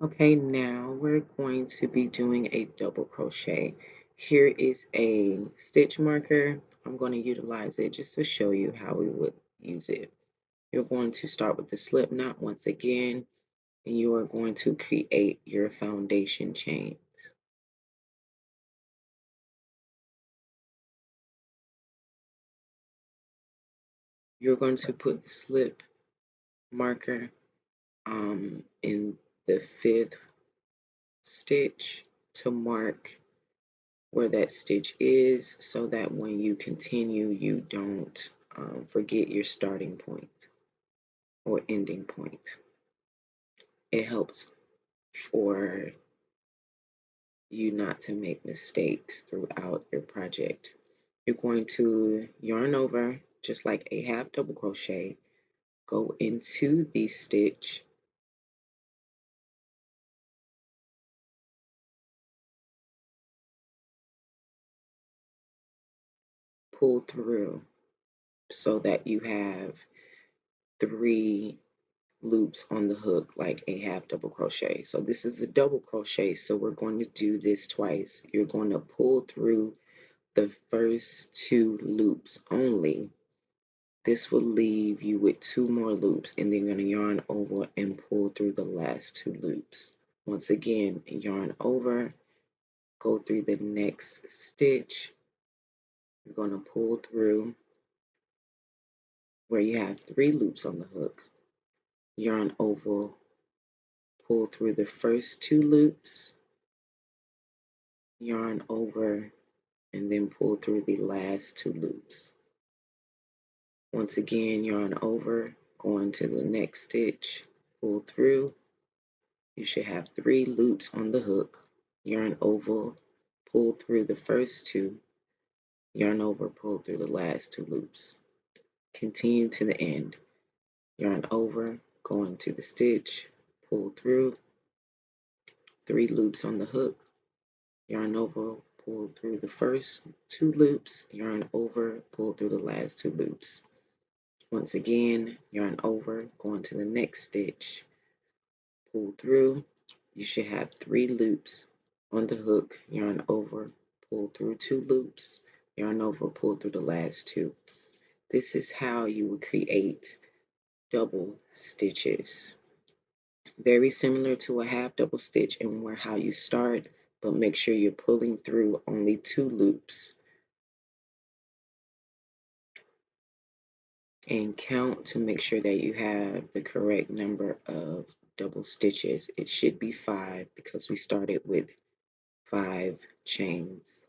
Okay, now we're going to be doing a double crochet. Here is a stitch marker. I'm going to utilize it just to show you how we would use it. You're going to start with the slip knot once again, and you are going to create your foundation chains. You're going to put the slip marker in the 5th stitch to mark where that stitch is so that when you continue, you don't forget your starting point or ending point. It helps for you not to make mistakes throughout your project. You're going to yarn over just like a half double crochet, go into the stitch, pull through so that you have 3 loops on the hook like a half double crochet. So this is a double crochet, so we're going to do this twice. You're going to pull through the first 2 loops only. This will leave you with 2 more loops, and then you're going to yarn over and pull through the last 2 loops. Once again, yarn over, go through the next stitch. You're going to pull through where you have 3 loops on the hook, yarn over, pull through the first 2 loops, yarn over, and then pull through the last 2 loops. Once again, yarn over, go into the next stitch, pull through. You should have 3 loops on the hook, yarn over, pull through the first 2, yarn over, pull through the last 2 loops. Continue to the end. Yarn over, go into the stitch, pull through, 3 loops on the hook, yarn over, pull through the first 2 loops, yarn over, pull through the last 2 loops. Once again, yarn over, go into the next stitch, pull through. You should have 3 loops on the hook, yarn over, pull through 2 loops, yarn over, pull through the last 2. This is how you would create double stitches. Very similar to a half double stitch and where how you start, but make sure you're pulling through only 2 loops. And count to make sure that you have the correct number of double stitches. It should be 5 because we started with 5 chains.